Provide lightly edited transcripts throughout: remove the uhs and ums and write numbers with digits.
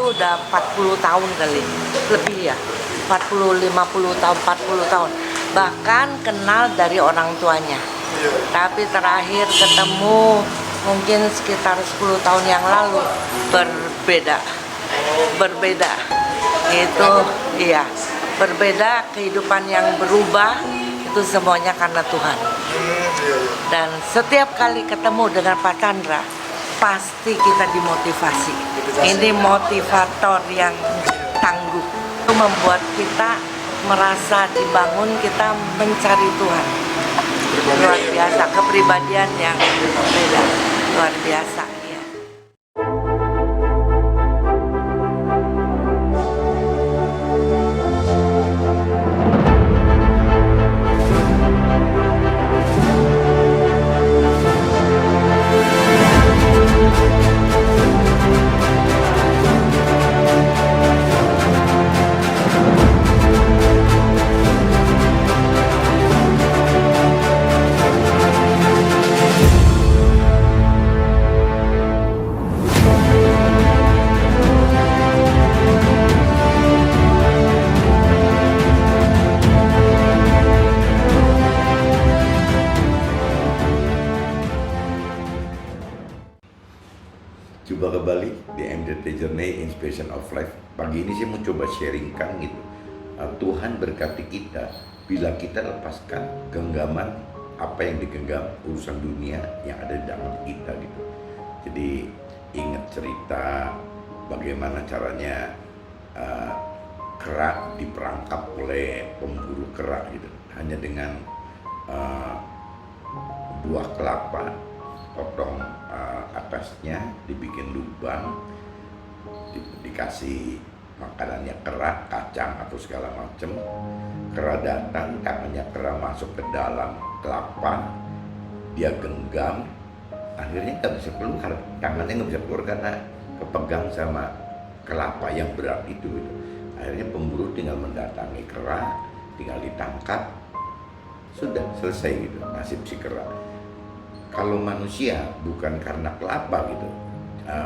tuh udah 40 tahun kali, lebih ya, 40, 50 tahun, 40 tahun. Bahkan kenal dari orang tuanya. Tapi terakhir ketemu mungkin sekitar 10 tahun yang lalu, berbeda. Berbeda. Itu iya, berbeda, kehidupan yang berubah itu semuanya karena Tuhan. Dan setiap kali ketemu dengan Pak Chandra, pasti kita dimotivasi. Ini motivator yang tangguh. Itu membuat kita merasa dibangun, kita mencari Tuhan. Luar biasa, kepribadian yang beda, luar biasa. Ya. Jumpa kembali di MDT Journey Inspiration of Life. Pagi ini saya mau coba sharingkan gitu. Tuhan berkati kita bila kita lepaskan genggaman apa yang digenggam urusan dunia yang ada di dalam kita gitu. Jadi ingat cerita bagaimana caranya kera diperangkap oleh pemburu kera gitu. Hanya dengan buah kelapa, potong atasnya, dibikin lubang, dikasih makanannya kera, kacang atau segala macam. Kera datang, tangannya kera masuk ke dalam kelapa, dia genggam, akhirnya nggak bisa keluar, tangannya nggak bisa keluar karena kepegang sama kelapa yang berat itu gitu. Akhirnya pemburu tinggal mendatangi kera, tinggal ditangkap, sudah selesai gitu nasib si kera. Kalau manusia bukan karena kelapa gitu,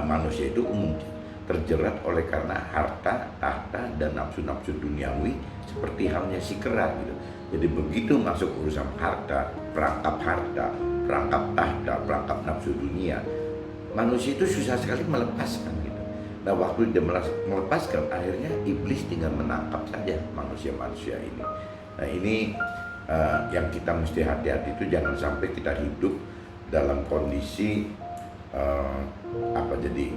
manusia itu umum terjerat oleh karena harta, tahta, dan nafsu-nafsu duniawi seperti halnya si kera gitu. Jadi begitu masuk urusan harta, perangkap tahta, perangkap nafsu dunia, manusia itu susah sekali melepaskan gitu. Nah waktu dia melepaskan, akhirnya iblis tinggal menangkap saja manusia-manusia ini. Nah ini yang kita mesti hati-hati, itu jangan sampai kita hidup dalam kondisi jadi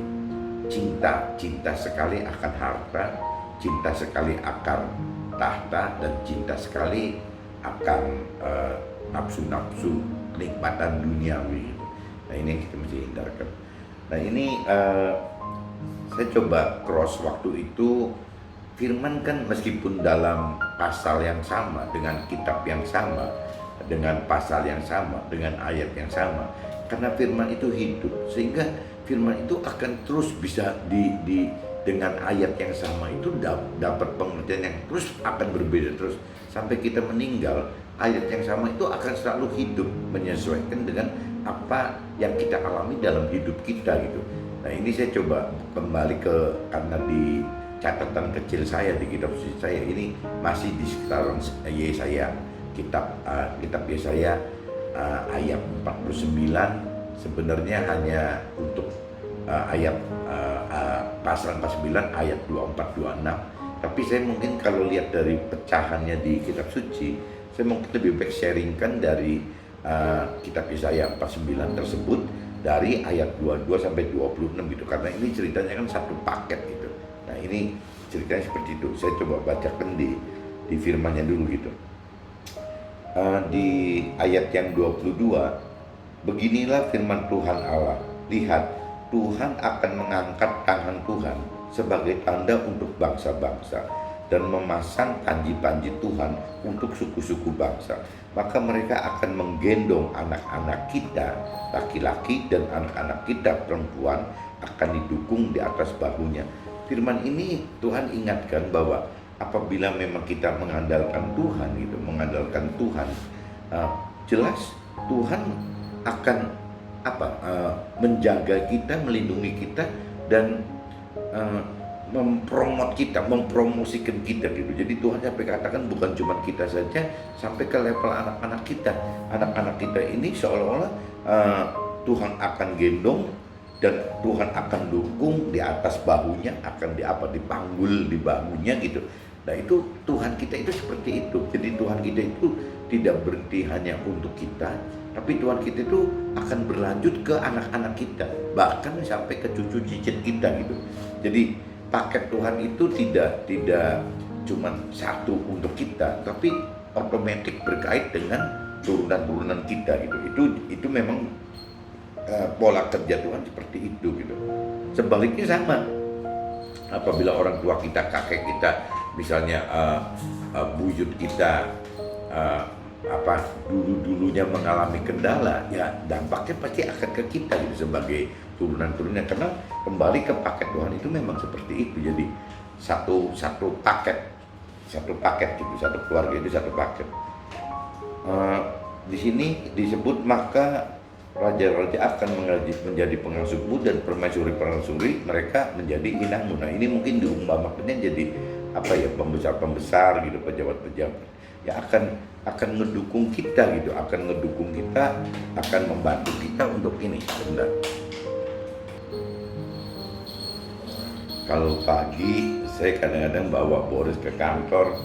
cinta sekali akan harta, cinta sekali akan tahta, dan cinta sekali akan nafsu-nafsu kenikmatan duniawi. Nah ini yang kita mesti hindarkan. Nah ini saya coba cross waktu itu, firman kan meskipun dalam pasal yang sama, dengan kitab yang sama, dengan pasal yang sama, dengan ayat yang sama, karena firman itu hidup, sehingga firman itu akan terus bisa dengan ayat yang sama itu dapat pengertian yang terus akan berbeda terus sampai kita meninggal. Ayat yang sama itu akan selalu hidup menyesuaikan dengan apa yang kita alami dalam hidup kita gitu. Nah ini saya coba kembali karena di catatan kecil saya di kitab suci saya ini masih di sekitaran Yesaya. Kitab Yesaya ayat 49 sebenarnya hanya untuk ayat pasal 49 ayat 24-26. Tapi saya mungkin kalau lihat dari pecahannya di kitab suci, saya mungkin lebih baik sharingkan dari kitab Yesaya 49 tersebut dari ayat 22 sampai 26 gitu, karena ini ceritanya kan satu paket gitu. Nah ini ceritanya seperti itu. Saya coba bacakan di firmannya dulu gitu. Di ayat yang 22, beginilah firman Tuhan Allah, lihat, Tuhan akan mengangkat tangan Tuhan sebagai tanda untuk bangsa-bangsa dan memasang panji-panji Tuhan untuk suku-suku bangsa. Maka mereka akan menggendong anak-anak kita laki-laki dan anak-anak kita perempuan akan didukung di atas bahunya. Firman ini Tuhan ingatkan bahwa apabila memang kita mengandalkan Tuhan gitu, jelas Tuhan akan menjaga kita, melindungi kita, dan mempromot kita, mempromosikan kita gitu. Jadi Tuhan sampai katakan bukan cuma kita saja, sampai ke level anak-anak kita. Anak-anak kita ini seolah-olah Tuhan akan gendong dan Tuhan akan dukung di atas bahunya, akan dipanggul di bahunya gitu. Nah itu Tuhan kita itu seperti itu. Jadi Tuhan kita itu tidak berhenti hanya untuk kita, tapi Tuhan kita itu akan berlanjut ke anak-anak kita, bahkan sampai ke cucu cicit kita gitu. Jadi paket Tuhan itu tidak cuma satu untuk kita, tapi otomatis berkait dengan turunan-turunan kita gitu. Itu memang pola kerja Tuhan seperti itu gitu. Sebaliknya sama, apabila orang tua kita, kakek kita, misalnya buyut kita dulunya mengalami kendala, ya dampaknya pasti akan ke kita gitu sebagai turunan-turunnya, karena kembali ke paket Tuhan itu memang seperti itu. Jadi satu paket gitu, satu keluarga itu satu paket. Di sini disebut maka raja-raja akan menjadi pengasuhmu dan permaisuri-permaisuri mereka menjadi inangmu. Nah ini mungkin diumpamakannya jadi pembesar-pembesar gitu, pejabat-pejabat ya akan ngedukung kita gitu, akan membantu kita untuk ini. Benar. Kalau pagi saya kadang-kadang bawa Boris ke kantor,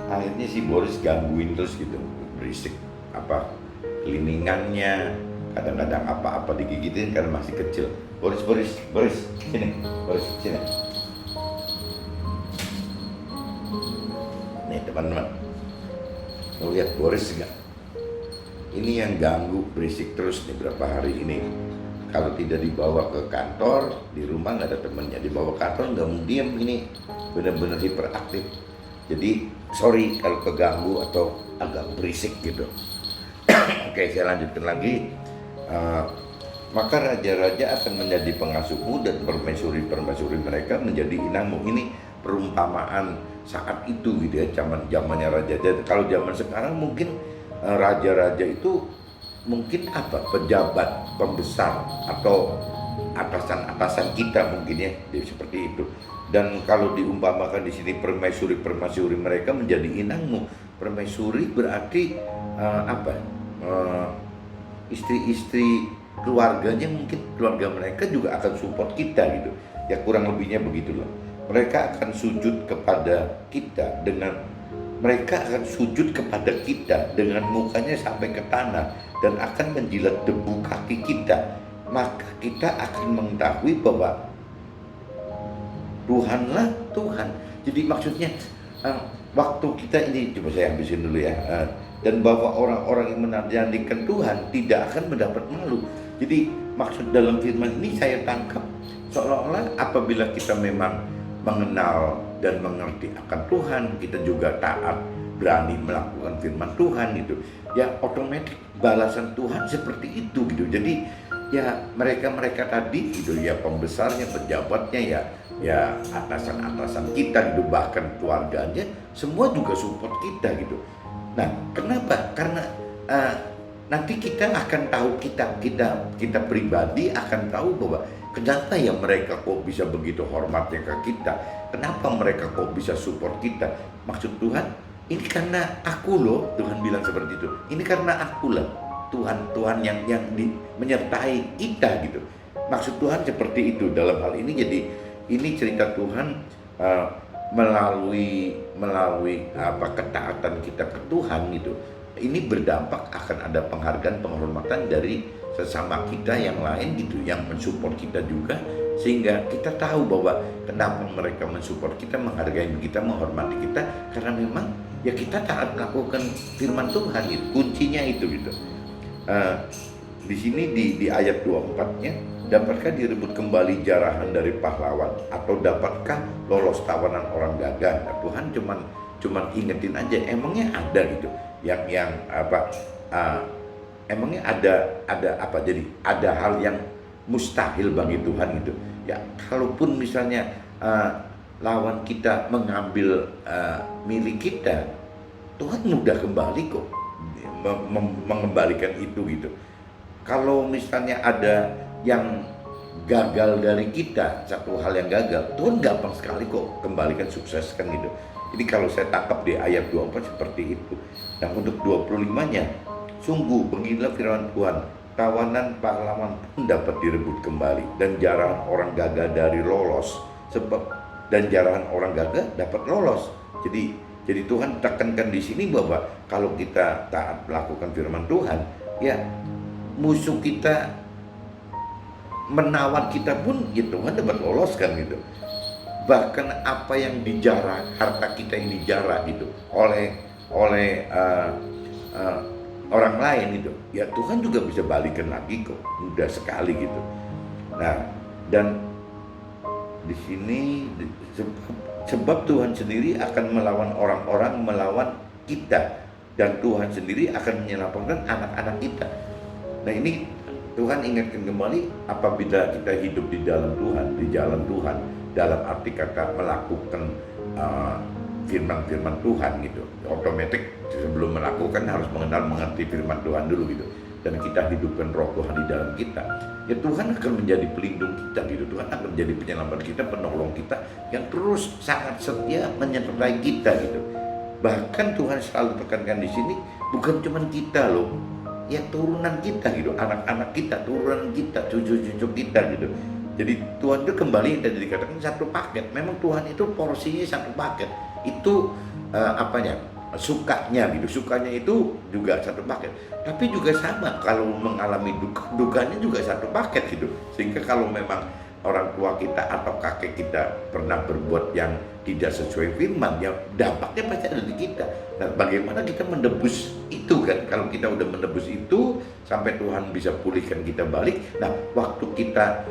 akhirnya si Boris gangguin terus gitu, berisik keliningannya, kadang-kadang apa-apa digigitin karena masih kecil. Boris sini, Boris sini. Nih teman-teman, mau lihat Boris nggak? Ini yang ganggu berisik terus nih berapa hari ini. Kalau tidak dibawa ke kantor, di rumah nggak ada temennya. Dibawa ke kantor nggak mau diem, ini benar-benar hiperaktif. Jadi sorry kalau keganggu atau agak berisik gitu. Oke, saya lanjutkan lagi. Maka raja-raja akan menjadi pengasuhmu dan permaisuri-permaisuri mereka menjadi inangmu. Ini perumpamaan saat itu gitu ya, zamannya raja. Kalau zaman sekarang mungkin raja-raja itu mungkin pejabat, pembesar atau atasan-atasan kita mungkin ya, seperti itu. Dan kalau diumpamakan di sini permaisuri-permaisuri mereka menjadi inangmu. Permaisuri berarti istri-istri keluarganya, mungkin keluarga mereka juga akan support kita gitu. Ya kurang lebihnya begitulah. Mereka akan sujud kepada kita dengan mukanya sampai ke tanah dan akan menjilat debu kaki kita. Maka kita akan mengetahui bahwa Tuhanlah Tuhan. Jadi maksudnya waktu kita ini, coba saya habisin dulu ya. Dan bahwa orang-orang yang menantikan Tuhan tidak akan mendapat malu. Jadi maksud dalam firman ini saya tangkap seolah-olah apabila kita memang mengenal dan mengerti akan Tuhan, kita juga taat, berani melakukan firman Tuhan gitu, ya otomatis balasan Tuhan seperti itu gitu. Jadi ya mereka tadi gitu ya, pembesarnya, pejabatnya, ya atasan kita gitu, bahkan keluarganya semua juga support kita gitu. Nah kenapa? Karena nanti kita akan tahu, kita pribadi akan tahu bahwa kenapa ya mereka kok bisa begitu hormatnya ke kita, kenapa mereka kok bisa support kita. Maksud Tuhan, ini karena aku loh, Tuhan bilang seperti itu. Ini karena aku lah, Tuhan yang menyertai kita gitu. Maksud Tuhan seperti itu dalam hal ini. Jadi ini cerita Tuhan melalui ketaatan kita ke Tuhan gitu. Ini berdampak akan ada penghargaan, penghormatan dari sesama kita yang lain gitu, yang mensupport kita juga, sehingga kita tahu bahwa kenapa mereka mensupport kita, menghargai kita, menghormati kita, karena memang ya kita taat melakukan firman Tuhan gitu. Kuncinya itu gitu. Di sini di ayat 24-nya, dapatkah direbut kembali jarahan dari pahlawan, atau dapatkah lolos tawanan orang dagang? Nah, Tuhan cuman ingetin aja, emangnya ada gitu yang emangnya ada apa, jadi ada hal yang mustahil bagi Tuhan gitu ya. Kalaupun misalnya lawan kita mengambil milik kita, Tuhan mudah kembali kok mengembalikan itu gitu. Kalau misalnya ada yang gagal dari kita, satu hal yang gagal, Tuhan gampang sekali kok kembalikan, sukseskan gitu. Jadi kalau saya tangkap di ayat 24 seperti itu. Nah untuk 25-nya, sungguh beginilah firman Tuhan, tawanan pahlawan pun dapat direbut kembali, dan jarahan orang gagah dari lolos, sebab dan jarahan orang gagah dapat lolos. Jadi Tuhan tekankan di sini bahwa kalau kita taat melakukan firman Tuhan, ya musuh kita menawan kita pun ya Tuhan dapat loloskan gitu. Bahkan apa yang dijarah, harta kita yang dijarah gitu oleh orang lain itu, ya Tuhan juga bisa balikan lagi kok, mudah sekali gitu. Nah, dan di sini sebab Tuhan sendiri akan melawan orang-orang melawan kita, dan Tuhan sendiri akan menyelamatkan anak-anak kita. Nah ini Tuhan ingatkan kembali, apabila kita hidup di dalam Tuhan, di jalan Tuhan, dalam arti kata melakukan firman-firman Tuhan gitu, otomatis sebelum melakukan harus mengerti firman Tuhan dulu gitu, dan kita hidupkan roh Tuhan di dalam kita, ya Tuhan akan menjadi pelindung kita gitu, Tuhan akan menjadi penyelamat kita, penolong kita yang terus sangat setia menyertai kita gitu. Bahkan Tuhan selalu tekankan di sini, bukan cuma kita loh, ya turunan kita gitu, anak-anak kita, turunan kita, cucu-cucu kita gitu. Jadi Tuhan itu kembali yang tadi dikatakan satu paket. Memang Tuhan itu porsinya satu paket. Itu sukanya gitu, sukanya itu juga satu paket. Tapi juga sama kalau mengalami dukanya juga satu paket gitu. Sehingga kalau memang orang tua kita atau kakek kita pernah berbuat yang tidak sesuai firman, ya dampaknya pasti ada di kita. Nah, bagaimana kita menebus itu kan? Kalau kita udah menebus itu sampai Tuhan bisa pulihkan kita balik. Nah, waktu kita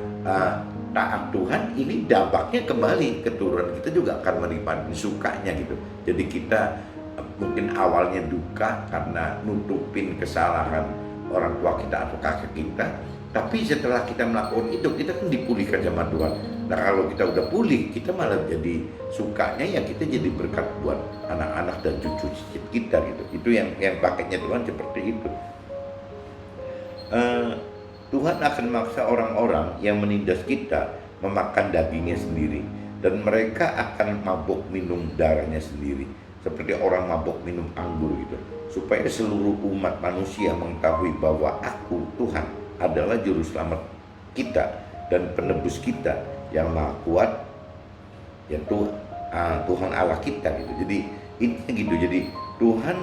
taat Tuhan, ini dampaknya kembali keturunan kita juga akan menikmati sukanya gitu. Jadi kita mungkin awalnya duka karena nutupin kesalahan orang tua kita atau kakek kita, tapi setelah kita melakukan itu, kita kan dipulihkan sama Tuhan. Nah kalau kita udah pulih, kita malah jadi sukanya, ya kita jadi berkat buat anak-anak dan cucu kita gitu. Itu yang paketnya Tuhan seperti itu. Tuhan akan memaksa orang-orang yang menindas kita memakan dagingnya sendiri, dan mereka akan mabuk minum darahnya sendiri, seperti orang mabuk minum anggur gitu, supaya seluruh umat manusia mengetahui bahwa Aku, Tuhan, adalah juru selamat kita dan penebus kita yang maha kuat, ya Tuhan Allah kita gitu. Jadi intinya gitu. Jadi Tuhan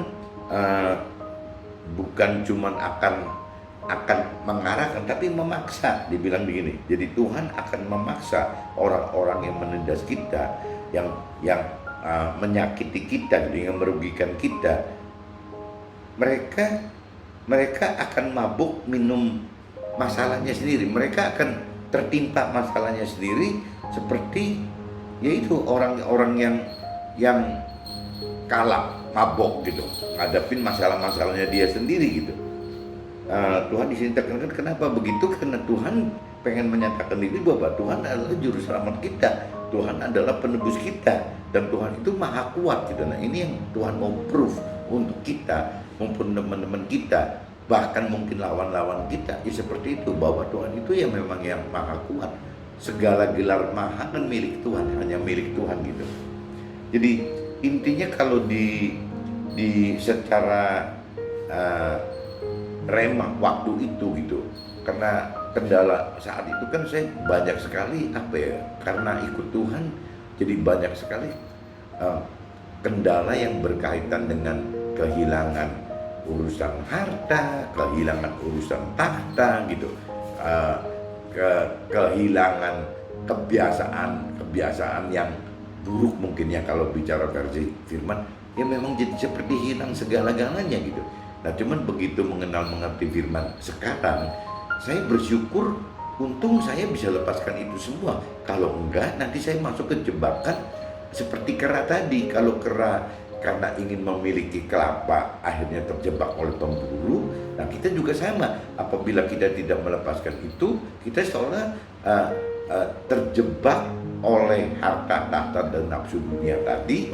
bukan cuman akan mengarahkan, tapi memaksa. Dibilang begini, jadi Tuhan akan memaksa orang-orang yang menindas kita, yang menyakiti kita, yang merugikan kita. Mereka akan mabuk minum masalahnya sendiri. Mereka akan tertimpa masalahnya sendiri, seperti yaitu orang-orang yang kalah, mabok gitu, ngadapin masalah-masalahnya dia sendiri gitu. Tuhan di sini tekankan kenapa begitu? Karena Tuhan pengen menyatakan diri bahwa Tuhan adalah juru selamat kita, Tuhan adalah penebus kita, dan Tuhan itu maha kuat gitu. Nah ini yang Tuhan mau proof untuk kita maupun teman-teman kita, bahkan mungkin lawan-lawan kita, ya seperti itu, bahwa Tuhan itu ya memang yang maha kuat. Segala gelar maha kan milik Tuhan, hanya milik Tuhan gitu. Jadi intinya kalau di secara remang waktu itu gitu, karena kendala saat itu kan saya banyak sekali karena ikut Tuhan, jadi banyak sekali kendala yang berkaitan dengan kehilangan urusan harta, kehilangan urusan tahta gitu, kehilangan kebiasaan yang buruk mungkin ya, kalau bicara versi firman, ya memang jadi seperti hilang segala-galanya gitu. Nah cuman begitu mengerti firman sekarang, saya bersyukur, untung saya bisa lepaskan itu semua. Kalau enggak, nanti saya masuk ke jebakan seperti kera tadi. Kalau kera karena ingin memiliki kelapa akhirnya terjebak oleh pemburu, nah kita juga sama. Apabila kita tidak melepaskan itu, kita seolah terjebak oleh harta, tahta, dan nafsu dunia tadi,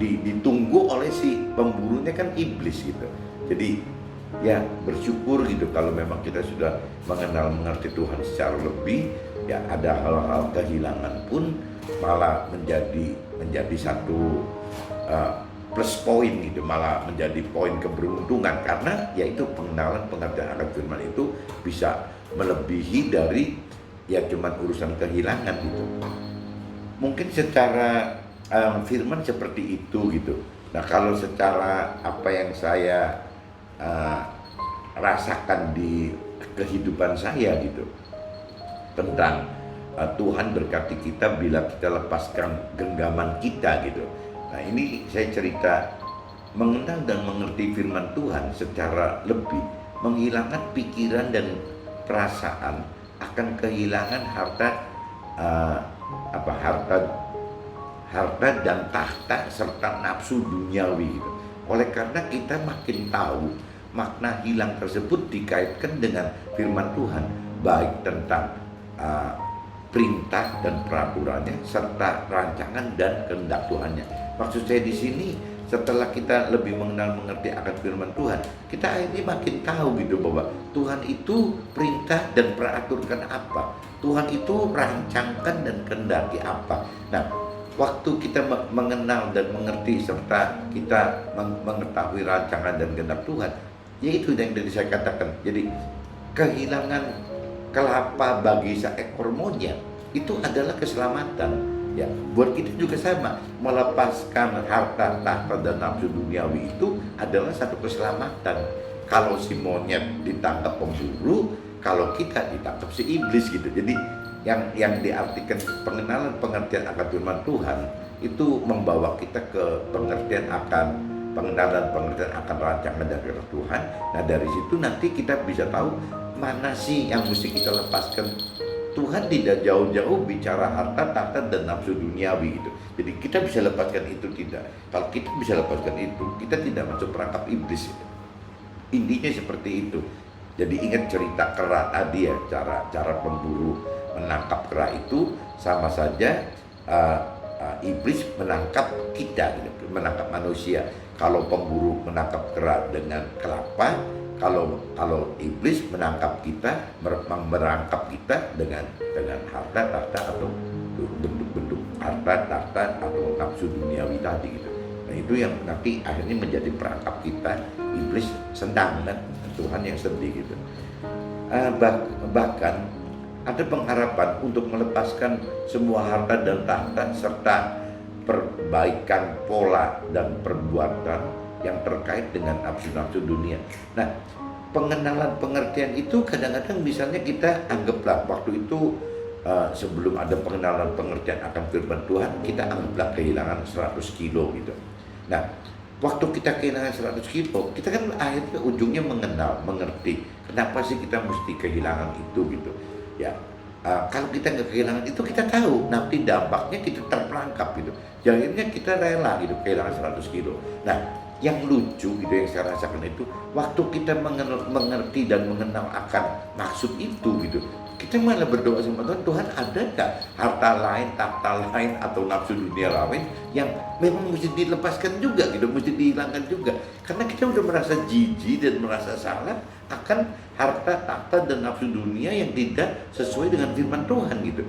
ditunggu oleh si pemburunya kan iblis gitu. Jadi ya bersyukur gitu kalau memang kita sudah mengenal mengerti Tuhan secara lebih, ya ada hal-hal kehilangan pun malah menjadi satu plus point gitu, malah menjadi poin keberuntungan, karena yaitu pengenalan pengertian akan firman itu bisa melebihi dari ya cuman urusan kehilangan gitu. Mungkin secara firman seperti itu gitu. Nah kalau secara apa yang saya rasakan di kehidupan saya gitu, tentang Tuhan berkati kita bila kita lepaskan genggaman kita gitu. Nah ini saya cerita mengenal dan mengerti firman Tuhan secara lebih, menghilangkan pikiran dan perasaan akan kehilangan harta dan tahta serta nafsu duniawi gitu. Oleh karena kita makin tahu makna hilang tersebut dikaitkan dengan firman Tuhan, baik tentang perintah dan peraturannya serta rancangan dan kehendak Tuhannya. Maksud saya di sini, setelah kita lebih mengenal mengerti akan firman Tuhan, kita akhirnya makin tahu gitu bahwa Tuhan itu perintah dan peraturkan apa, Tuhan itu rancangkan dan kehendaki apa. Nah, waktu kita mengenal dan mengerti serta kita mengetahui rancangan dan kehendak Tuhan, yaitu yang tadi saya katakan. Jadi kehilangan kelapa bagi seekor monyet itu adalah keselamatan. Ya, buat kita juga sama, melepaskan harta, tahta dan nafsu duniawi itu adalah satu keselamatan. Kalau si monyet ditangkap pemburu, kalau kita ditangkap si iblis gitu. Jadi yang diartikan pengenalan pengertian akan firman Tuhan itu membawa kita ke pengertian akan pengenalan pengertian akan rancangan dari Tuhan. Nah dari situ nanti kita bisa tahu mana sih yang mesti kita lepaskan. Tuhan tidak jauh-jauh bicara harta, tahta dan nafsu duniawi gitu. Jadi kita bisa lepaskan itu tidak. Kalau kita bisa lepaskan itu, kita tidak masuk perangkap iblis gitu. Intinya seperti itu. Jadi ingat cerita kera tadi ya, cara pemburu menangkap kera itu sama saja iblis menangkap kita gitu, menangkap manusia. Kalau pemburu menangkap kera dengan kelapa, kalau iblis menangkap kita, merangkap kita dengan harta, tahta atau bentuk-bentuk harta, tahta atau nafsu duniawi tadi gitu. Nah itu yang nanti akhirnya menjadi perangkap kita. Iblis senang kan, Tuhan yang sedih gitu. Bahkan ada pengharapan untuk melepaskan semua harta dan tahta serta perbaikan pola dan perbuatan yang terkait dengan nafsu-nafsu dunia. Nah, pengenalan pengertian itu kadang-kadang misalnya kita anggaplah waktu itu sebelum ada pengenalan pengertian akan firman Tuhan, kita anggaplah kehilangan 100 kilo gitu. Nah, waktu kita kehilangan 100 kilo, kita kan akhirnya ujungnya mengerti kenapa sih kita mesti kehilangan itu gitu. Ya, kalau kita nggak kehilangan itu, kita tahu nanti dampaknya kita terperangkap gitu. Jadi akhirnya kita rela gitu kehilangan 100 kilo. Nah, yang lucu gitu yang saya rasakan itu, waktu kita mengerti dan mengenal akan maksud itu gitu, kita malah berdoa sama Tuhan, Tuhan ada gak harta lain, tahta lain atau nafsu dunia lain yang memang mesti dilepaskan juga gitu, mesti dihilangkan juga, karena kita udah merasa jijik dan merasa salah akan harta, tahta dan nafsu dunia yang tidak sesuai dengan firman Tuhan gitu.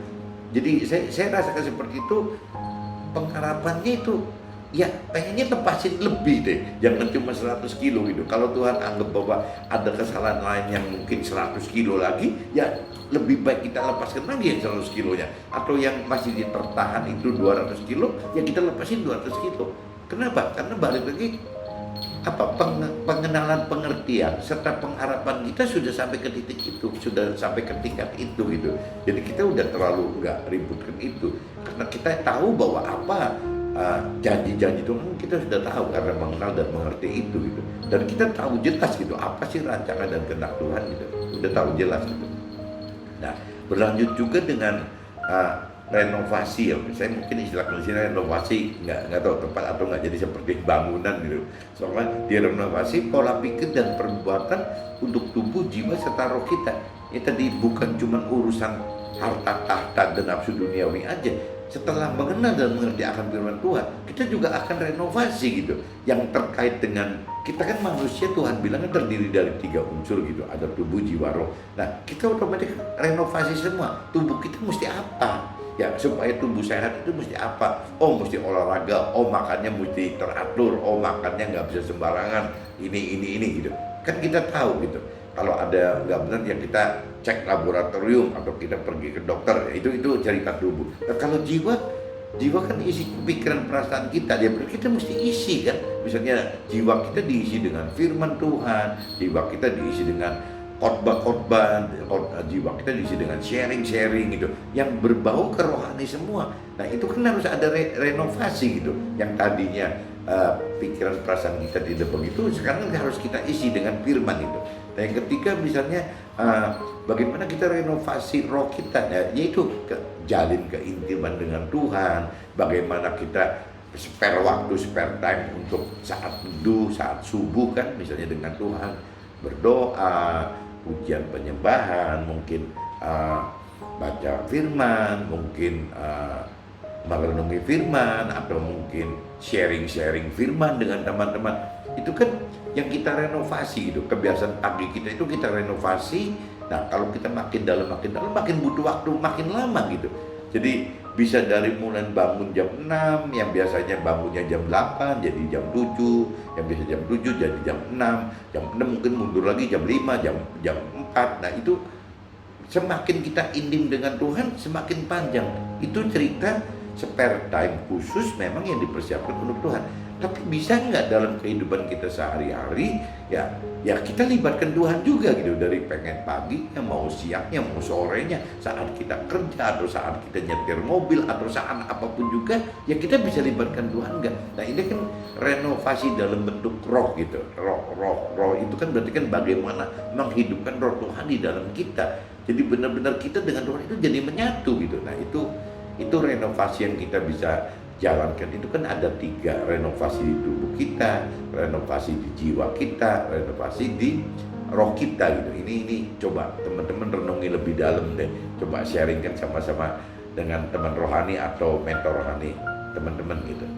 Jadi saya rasakan seperti itu. Pengharapannya itu ya pengennya lepasin lebih deh, jangan cuma 100 kilo gitu. Kalau Tuhan anggap bahwa ada kesalahan lain yang mungkin 100 kilo lagi, ya lebih baik kita lepaskan lagi yang 100 kilonya. Atau yang masih tertahan itu 200 kilo, ya kita lepasin 200 kilo. Kenapa? Karena balik lagi pengenalan pengertian serta pengharapan kita sudah sampai ke titik itu, sudah sampai ke tingkat itu gitu. Jadi kita udah terlalu nggak ributkan itu, karena kita tahu bahwa janji-janji Tuhan kita sudah tahu karena mengenal dan mengerti itu gitu. Dan kita tahu jelas gitu apa sih rancangan dan kehendak Tuhan gitu. Udah tahu jelas gitu. Nah, berlanjut juga dengan renovasi ya. Saya mungkin istilah Indonesia renovasi nggak tahu tepat atau nggak, jadi seperti bangunan gitu. Soalnya direnovasi pola pikir dan perbuatan untuk tubuh, jiwa serta roh kita. Ya tadi bukan cuma urusan harta, tahta dan nafsu duniawi aja. setelah mengenal dan mengerti akan firman Tuhan, kita juga akan renovasi gitu. Yang terkait dengan kita kan manusia, Tuhan bilangnya terdiri dari 3 unsur gitu, ada tubuh, jiwa, roh. Nah, kita otomatis renovasi semua. Tubuh kita mesti apa? Ya, supaya tubuh sehat itu mesti apa? Oh, mesti olahraga. Oh, makannya mesti teratur. Oh, makannya nggak bisa sembarangan. Ini gitu. Kan kita tahu gitu. Kalau ada nggak benar ya kita cek laboratorium atau kita pergi ke dokter. Itu cerita tubuh. Nah, kalau jiwa kan isi pikiran perasaan kita. Dia berarti kita mesti isi kan. Misalnya jiwa kita diisi dengan firman Tuhan, jiwa kita diisi dengan khotbah, jiwa kita diisi dengan sharing gitu, yang berbau ke rohani semua. Nah, itu kan harus ada renovasi gitu. Yang tadinya pikiran perasaan kita tidak begitu, sekarang harus kita isi dengan firman itu. Nah, yang ketiga misalnya bagaimana kita renovasi roh kita, yaitu jalin keintiman dengan Tuhan. Bagaimana kita spare waktu, spare time untuk saat teduh, saat subuh kan, misalnya dengan Tuhan, berdoa, ujian penyembahan, mungkin baca firman, mungkin merenungi firman, atau mungkin sharing firman dengan teman-teman. Itu kan yang kita renovasi gitu. Kebiasaan pagi kita itu kita renovasi. Nah, kalau kita makin dalam makin butuh waktu makin lama gitu. Jadi bisa dari mulai bangun jam 6, yang biasanya bangunnya jam 8 jadi jam 7, yang biasa jam 7 jadi jam 6 mungkin mundur lagi jam 5, jam 4. Nah, itu semakin kita intim dengan Tuhan semakin panjang. Itu cerita spare time khusus memang yang dipersiapkan untuk Tuhan. Tapi bisa nggak dalam kehidupan kita sehari-hari ya kita libatkan Tuhan juga gitu, dari pengen paginya, mau siangnya, mau sorenya, saat kita kerja atau saat kita nyetir mobil atau saat apapun juga ya kita bisa libatkan Tuhan nggak? Nah, ini kan renovasi dalam bentuk roh gitu. Roh itu kan berarti kan bagaimana menghidupkan roh Tuhan di dalam kita. Jadi benar-benar kita dengan Tuhan itu jadi menyatu gitu. Nah, itu renovasi yang kita bisa jalankan. Itu kan ada 3, renovasi di tubuh kita, renovasi di jiwa kita, renovasi di roh kita gitu. Ini coba teman-teman renungi lebih dalam deh. Coba sharingkan sama-sama dengan teman rohani atau mentor rohani teman-teman gitu.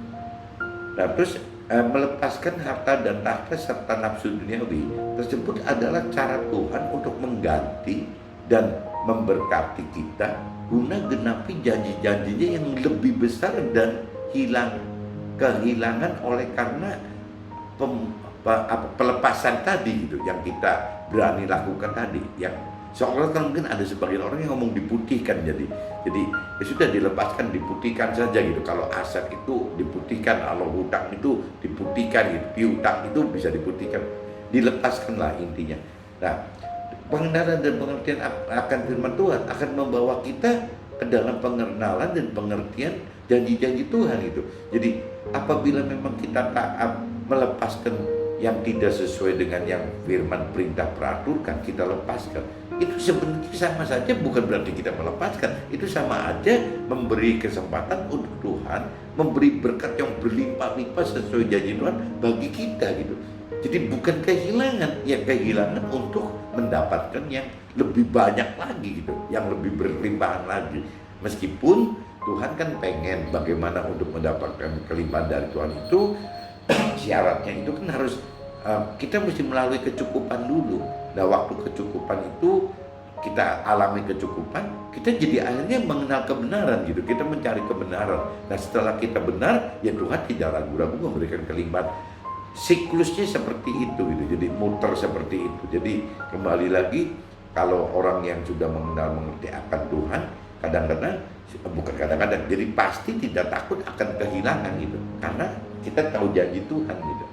Nah, terus melepaskan harta dan tahta serta nafsu duniawi tersebut adalah cara Tuhan untuk mengganti dan memberkati kita guna genapi janji-janjinya yang lebih besar dan kehilangan oleh karena pelepasan tadi gitu, yang kita berani lakukan tadi. Yang seolah kan mungkin ada sebagian orang yang ngomong diputihkan, jadi ya sudah dilepaskan, diputihkan saja gitu. Kalau aset itu diputihkan, kalau hutang itu diputihkan gitu, piutang itu bisa diputihkan, dilepaskanlah intinya. Nah, pengenalan dan pengertian akan firman Tuhan akan membawa kita ke dalam pengenalan dan pengertian janji-janji Tuhan itu. Jadi apabila memang kita taat melepaskan yang tidak sesuai dengan yang firman perintah peraturkan, kita lepaskan, itu sebenarnya sama saja, bukan berarti kita melepaskan. Itu sama aja memberi kesempatan untuk Tuhan memberi berkat yang berlimpah-limpah sesuai janji Tuhan bagi kita gitu. Jadi bukan kehilangan, ya kehilangan untuk mendapatkan yang lebih banyak lagi gitu, yang lebih berlimpahan lagi. Meskipun Tuhan kan pengen bagaimana untuk mendapatkan kelimpahan dari Tuhan itu syaratnya itu kan harus kita mesti melalui kecukupan dulu. Nah, waktu kecukupan itu kita alami kecukupan, kita jadi akhirnya mengenal kebenaran gitu. Kita mencari kebenaran. Nah, setelah kita benar, ya Tuhan tidak ragu-ragu memberikan kelimpahan. Siklusnya seperti itu gitu. Jadi muter seperti itu. Jadi kembali lagi, kalau orang yang sudah mengerti akan Tuhan, jadi pasti tidak takut akan kehilangan gitu, karena kita tahu janji Tuhan gitu.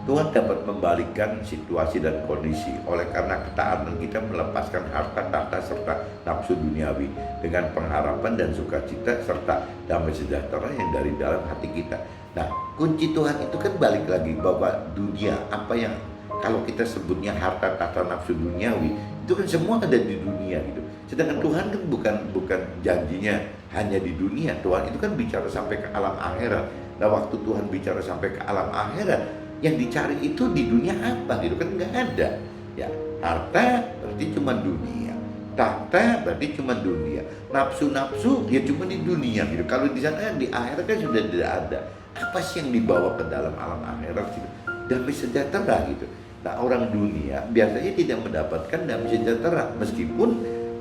Tuhan dapat membalikkan situasi dan kondisi oleh karena ketaatan kita melepaskan harta tahta serta nafsu duniawi dengan pengharapan dan sukacita serta damai sejahtera yang dari dalam hati kita. Nah, kunci Tuhan itu kan balik lagi bahwa dunia, apa yang kalau kita sebutnya harta tahta nafsu duniawi, itu kan semua ada di dunia gitu. Sedangkan Tuhan kan bukan janjinya hanya di dunia. Tuhan itu kan bicara sampai ke alam akhirat. Nah, waktu Tuhan bicara sampai ke alam akhirat, yang dicari itu di dunia apa gitu kan, nggak ada. Ya, harta berarti cuma dunia. Tahta berarti cuma dunia, nafsu-nafsu ya cuma di dunia gitu. Kalau di sana di akhirat kan sudah tidak ada. Apa sih yang dibawa ke dalam alam akhirat gitu? Damai sejahtera gitu. Nah, orang dunia biasanya tidak mendapatkan damai sejahtera meskipun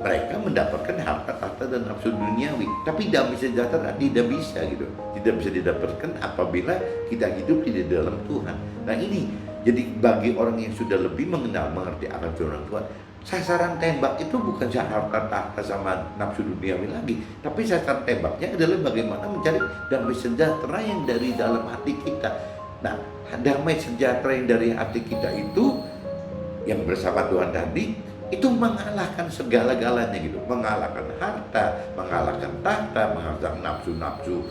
mereka mendapatkan harta tahta dan nafsu duniawi, tapi damai sejahtera tidak bisa gitu. Tidak bisa didapatkan apabila kita hidup di dalam Tuhan. Nah, ini jadi bagi orang yang sudah lebih mengerti akan firman Tuhan, sasaran tembak itu bukan harta tahta sama nafsu duniawi lagi, tapi sasaran tembaknya adalah bagaimana mencari damai sejahtera yang dari dalam hati kita. Nah, damai sejahtera yang dari hati kita itu yang bersama Tuhan tadi itu mengalahkan segala-galanya gitu, mengalahkan harta, mengalahkan tahta, mengalahkan nafsu-nafsu,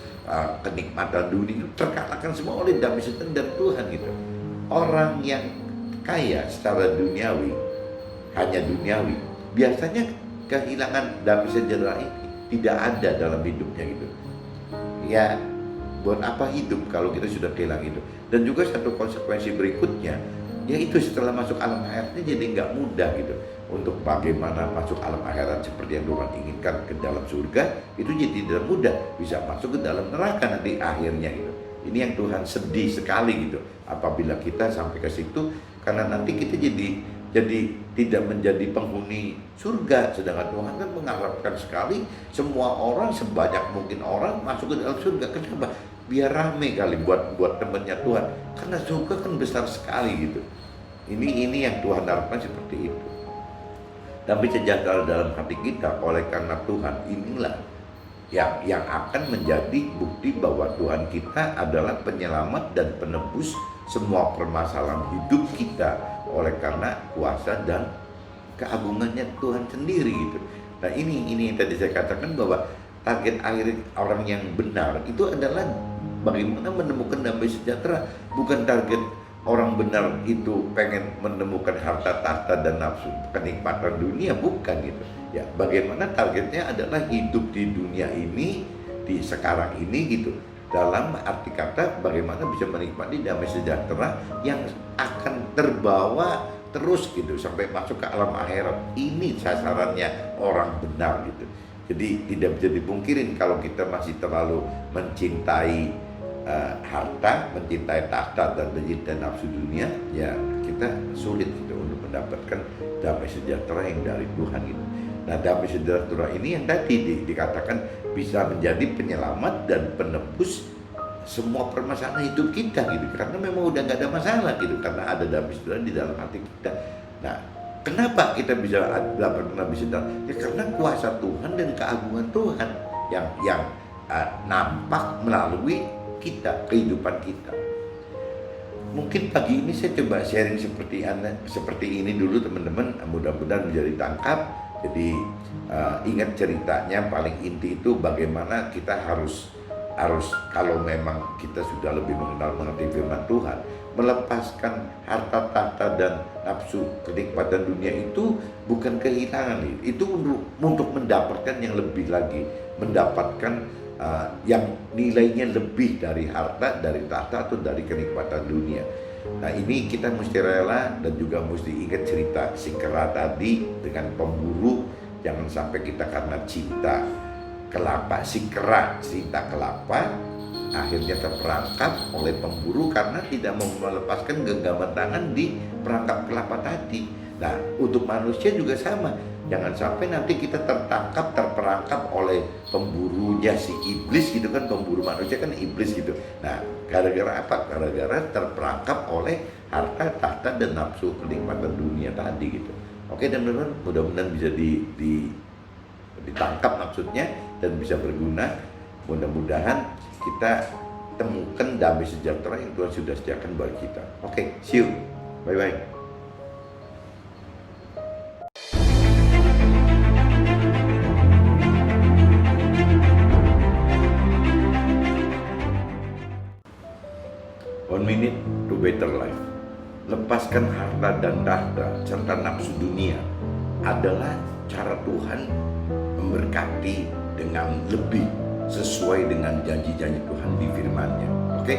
kenikmatan dunia, terkalahkan semua oleh damai sejahtera dari Tuhan gitu. Orang yang kaya secara duniawi, hanya duniawi, biasanya kehilangan damai sejahtera ini tidak ada dalam hidupnya gitu. Ya, buat apa hidup kalau kita sudah kehilangan itu? Dan juga satu konsekuensi berikutnya, yaitu setelah masuk alam akhiratnya jadi nggak mudah gitu. Untuk bagaimana masuk alam akhirat seperti yang Tuhan inginkan ke dalam surga, itu jadi tidak mudah, bisa masuk ke dalam neraka nanti akhirnya gitu. Ini yang Tuhan sedih sekali gitu apabila kita sampai ke situ, karena nanti kita jadi tidak menjadi penghuni surga, sedangkan Tuhan kan mengharapkan sekali semua orang, sebanyak mungkin orang masuk ke dalam surga. Kenapa? Biar rame kali buat temannya Tuhan, karena surga kan besar sekali gitu. Ini yang Tuhan harapkan seperti itu. Damai sejahtera dalam hati kita oleh karena Tuhan inilah yang akan menjadi bukti bahwa Tuhan kita adalah penyelamat dan penebus semua permasalahan hidup kita oleh karena kuasa dan keagungannya Tuhan sendiri gitu. Nah, ini yang tadi saya katakan bahwa target akhir orang yang benar itu adalah bagaimana menemukan damai sejahtera, bukan target orang benar itu pengen menemukan harta tahta dan nafsu kenikmatan dunia, bukan gitu. Ya, bagaimana targetnya adalah hidup di dunia ini, di sekarang ini gitu. Dalam arti kata bagaimana bisa menikmati damai sejahtera yang akan terbawa terus gitu sampai masuk ke alam akhirat. Ini sasarannya orang benar gitu. Jadi tidak bisa dipungkirin kalau kita masih terlalu mencintai harta, mencintai tahta dan mencintai nafsu dunia, ya kita sulit gitu untuk mendapatkan damai sejahtera yang dari Tuhan gitu. Nah, damai sejahtera ini yang tadi dikatakan bisa menjadi penyelamat dan penebus semua permasalahan hidup kita gitu, karena memang udah nggak ada masalah gitu, karena ada damai sejahtera di dalam hati kita. Nah, kenapa kita bisa dapat damai sejahtera? Ya karena kuasa Tuhan dan keagungan Tuhan yang nampak melalui kita, kehidupan kita. Mungkin pagi ini saya coba sharing seperti ini dulu teman-teman, mudah-mudahan menjadi tangkap. Jadi ingat ceritanya, paling inti itu bagaimana kita harus kalau memang kita sudah lebih mengerti firman Tuhan, melepaskan harta tahta dan nafsu kenikmatan dunia itu bukan kehilangan, itu untuk mendapatkan yang lebih lagi, mendapatkan yang nilainya lebih dari harta, dari tahta atau dari kenikmatan dunia. Nah, ini kita mesti rela dan juga mesti ingat cerita si kera tadi dengan pemburu. Jangan sampai kita karena cinta kelapa, si kera cinta kelapa akhirnya terperangkap oleh pemburu karena tidak mau melepaskan genggaman tangan di perangkap kelapa tadi. Nah, untuk manusia juga sama. Jangan sampai nanti kita terperangkap oleh pemburunya si iblis gitu kan, pemburu manusia kan iblis gitu. Nah, gara-gara apa? Gara-gara terperangkap oleh harta, tahta dan nafsu kenikmatan dunia tadi gitu. Oke, teman-teman, mudah-mudahan bisa ditangkap maksudnya dan bisa berguna. Mudah-mudahan kita temukan damai sejahtera yang Tuhan sudah sediakan buat kita. Oke, see you. Bye-bye. One minute to better life. Lepaskan harta dan tahta serta nafsu dunia adalah cara Tuhan memberkati dengan lebih sesuai dengan janji-janji Tuhan di firman-Nya. Oke?